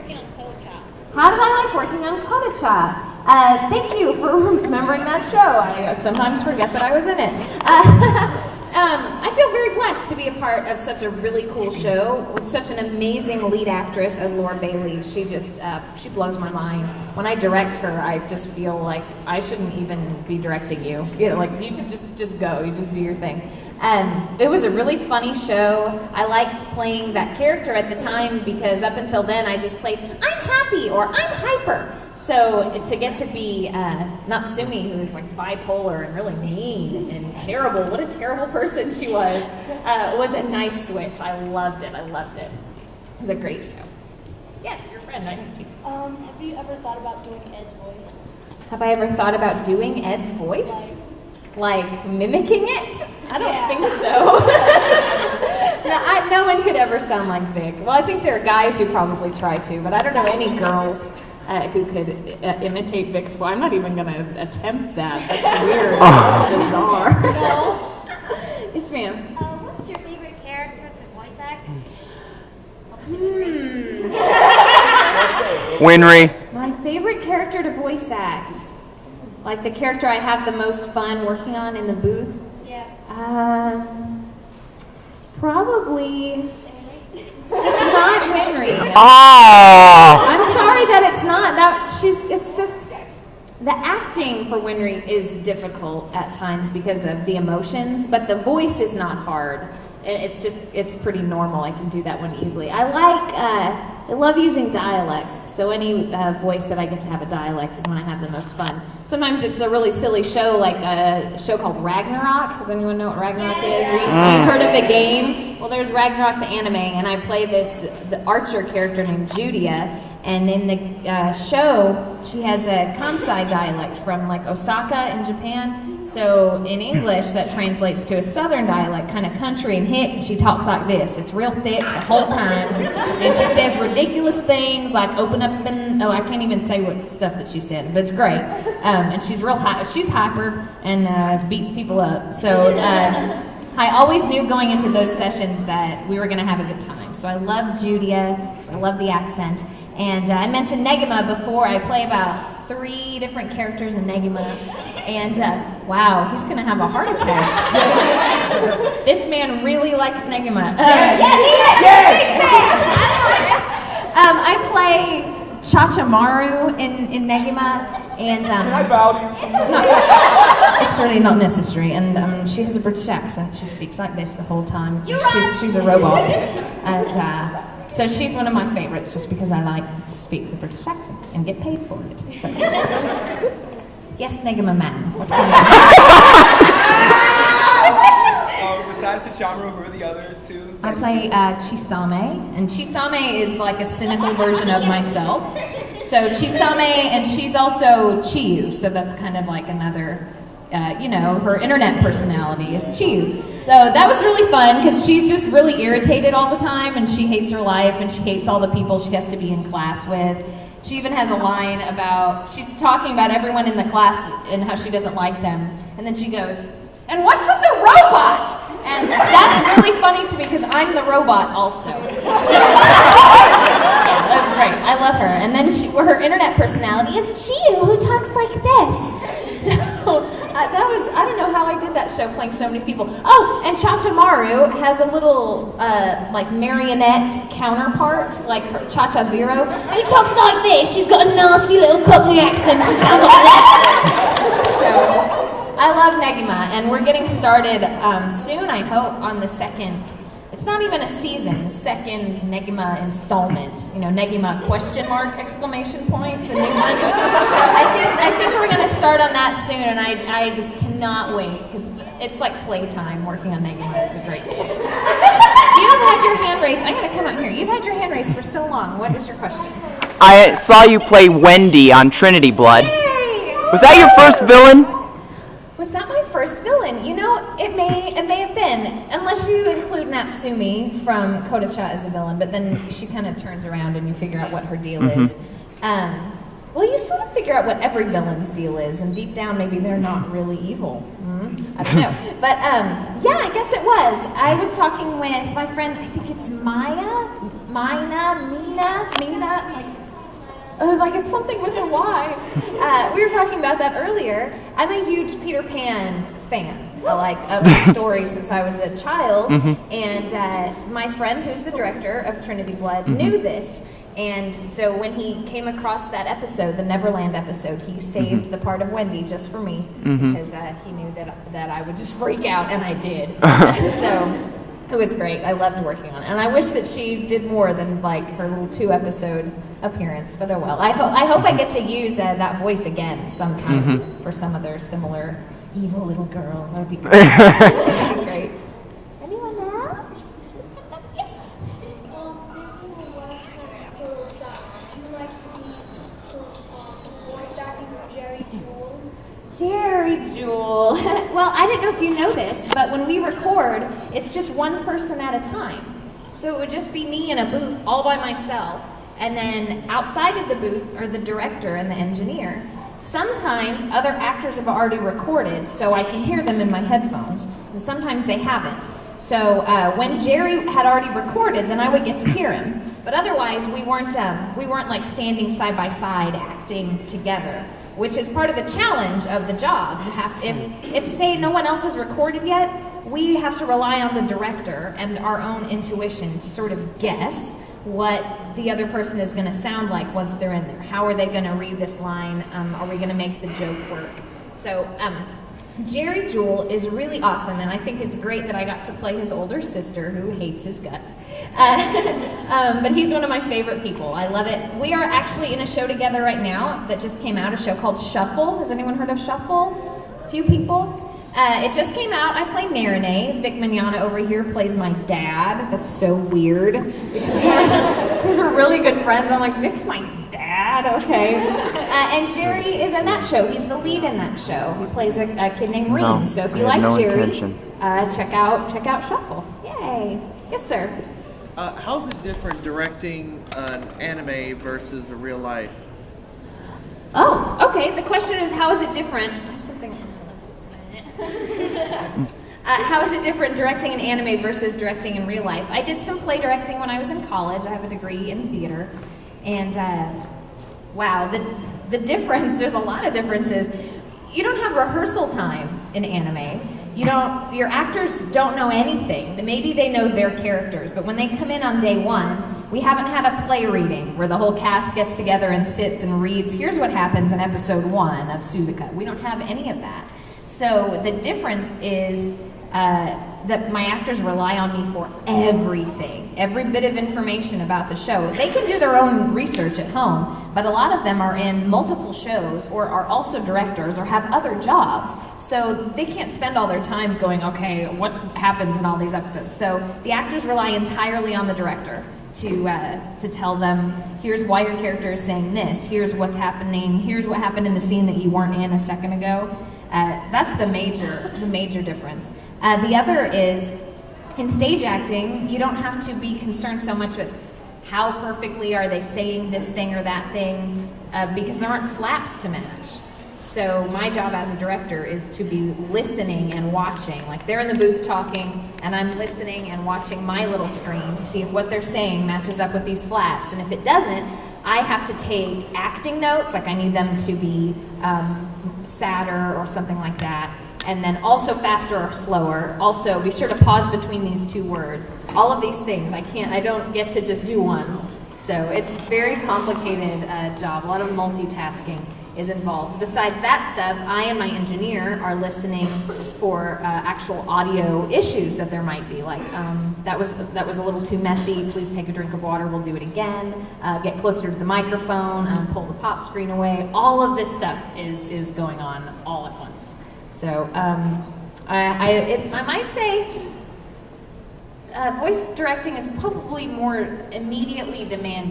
working on Kocha? How did I like working on Kodacha? Thank you for remembering that show. I sometimes forget that I was in it. I feel very blessed to be a part of such a really cool show with such an amazing lead actress as Laura Bailey. She just, she blows my mind. When I direct her, I just feel like I shouldn't even be directing you. You know, like you can just go, you just do your thing. It was a really funny show. I liked playing that character at the time because up until then I just played, I'm happy or I'm hyper. So to get to be Natsumi, who's like bipolar and really mean and terrible, what a terrible person she was a nice switch. I loved it, I loved it. It was a great show. Yes, your friend right next to you. Have you ever thought about doing Ed's voice? Have I ever thought about doing Ed's voice? Like mimicking it? I don't think so. No one could ever sound like Vic. Well, I think there are guys who probably try to, but I don't know any girls who could imitate Vic's voice. I'm not even going to attempt that. That's weird. That's bizarre. No. Yes, ma'am. What's your favorite character to voice act? Winry. My favorite character to voice act. Like the character I have the most fun working on in the booth? Yeah. Probably. It's not Winry. Oh! I'm sorry that it's not. It's just the acting for Winry is difficult at times because of the emotions, but the voice is not hard. It's pretty normal. I can do that one easily. I love using dialects, so any voice that I get to have a dialect is when I have the most fun. Sometimes it's a really silly show, like a show called Ragnarok. Does anyone know what Ragnarok is? Or you've heard of the game? Well, there's Ragnarok the anime, and I play the archer character named Judia, and in the show, she has a Kansai dialect from like Osaka in Japan. So in English, that translates to a southern dialect, kind of country and hick, and she talks like this. It's real thick the whole time, and she says ridiculous things like open up and, I can't even say what stuff that she says, but it's great. And she's she's hyper and beats people up. So I always knew going into those sessions that we were going to have a good time. So I love Judia, because I love the accent. And I mentioned Negima before. I play about 3 different characters in Negima. And wow, he's going to have a heart attack. This man really likes Negima. I play Chachamaru in Negima. And, Can I bow to you? no, it's really not necessary. And she has a British accent. She speaks like this the whole time. She's a robot. And so she's one of my favorites just because I like to speak with a British accent and get paid for it. So, yes, Negima man. What can Besides Chachamaru, who are the other 2? I play Chisame, and Chisame is like a cynical version of myself. So Chisame, and she's also Chiyu, so that's kind of like another, her internet personality is Chiyu. So that was really fun because she's just really irritated all the time, and she hates her life, and she hates all the people she has to be in class with. She even has a line about, she's talking about everyone in the class and how she doesn't like them, and then she goes, and what's with the robot? And that's really funny to me because I'm the robot also. So, yeah, that's great. I love her. And then her internet personality is Chiyu, who talks like this. So I don't know how I did that show playing so many people. Oh, and Chachamaru has a little like marionette counterpart, like her Chacha Zero. Who talks like this. She's got a nasty little Cockney accent. She sounds like that. So I love Negima, and we're getting started soon, I hope, on the second. It's not even a season, the second Negima installment. Negima question mark exclamation point, the new one. So I think we're going to start on that soon, and I just cannot wait, because it's like playtime working on Negima. It's a great show. You have had your hand raised. I got to come out here. You've had your hand raised for so long. What is your question? I saw you play Wendy on Trinity Blood. Yay! Was that your first villain? Was that my first villain? It may have been, unless you include Natsumi from Kodacha as a villain, but then she kind of turns around and you figure out what her deal is. Well, you sort of figure out what every villain's deal is, and deep down maybe they're not really evil. I don't know. But yeah, I guess it was. I was talking with my friend, I think it's Maya, Mina. Like it's something with a Y. We were talking about that earlier. I'm a huge Peter Pan fan. Of the story since I was a child, and my friend who's the director of Trinity Blood knew this, and so when he came across that episode, the Neverland episode, he saved the part of Wendy just for me, because he knew that I would just freak out, and I did. So it was great. I loved working on it, and I wish that she did more than like her little 2-episode appearance, but oh well. I hope I get to use that voice again sometime for some other similar evil little girl. That would be great. That would be great. Anyone else? Yes. Jerry Jewel. Well, I didn't know if you know this, but when we record, it's just one person at a time. So it would just be me in a booth all by myself, and then outside of the booth are the director and the engineer. Sometimes other actors have already recorded, so I can hear them in my headphones, and sometimes they haven't. So when Jerry had already recorded, then I would get to hear him. But otherwise, we weren't like standing side by side acting together, which is part of the challenge of the job. You have, if say no one else has recorded yet, we have to rely on the director and our own intuition to sort of guess what the other person is going to sound like once they're in there. How are they going to read this line? Are we going to make the joke work? So Jerry Jewel is really awesome, and I think it's great that I got to play his older sister who hates his guts. But he's one of my favorite people. I love it. We are actually in a show together right now that just came out, a show called Shuffle. Has anyone heard of Shuffle? A few people? It just came out. I play Marinee. Vic Mignogna over here plays my dad. That's so weird because we're really good friends. I'm like, Vic's my dad, okay. And Jerry is in that show. He's the lead in that show. He plays a kid named Reem. So if you like Jerry, check out Shuffle. Yay. Yes, sir. How's it different directing an anime versus a real life? Oh, okay. The question is, how is it different? I have something. How is it different directing an anime versus directing in real life? I did some play directing when I was in college. I have a degree in theater. And wow, the difference, there's a lot of differences. You don't have rehearsal time in anime. Your actors don't know anything. Maybe they know their characters, but when they come in on day one, we haven't had a play reading where the whole cast gets together and sits and reads, here's what happens in episode 1 of Suzuka. We don't have any of that. So the difference is that my actors rely on me for everything, every bit of information about the show. They can do their own research at home, but a lot of them are in multiple shows or are also directors or have other jobs. So they can't spend all their time going, okay, what happens in all these episodes? So the actors rely entirely on the director to tell them, here's why your character is saying this, here's what's happening, here's what happened in the scene that you weren't in a second ago. That's the major difference. The other is, in stage acting, you don't have to be concerned so much with how perfectly are they saying this thing or that thing, because there aren't flaps to match. So my job as a director is to be listening and watching. Like they're in the booth talking, and I'm listening and watching my little screen to see if what they're saying matches up with these flaps. And if it doesn't, I have to take acting notes, like I need them to be sadder or something like that, and then also faster or slower. Also, be sure to pause between these two words. All of these things, I don't get to just do one. So it's a very complicated job. A lot of multitasking is involved. Besides that stuff, I and my engineer are listening for actual audio issues that there might be. Like, that was a little too messy. Please take a drink of water. We'll do it again. Get closer to the microphone. Pull the pop screen away. All of this stuff is going on all at once. So I might say voice directing is probably more immediately demanding.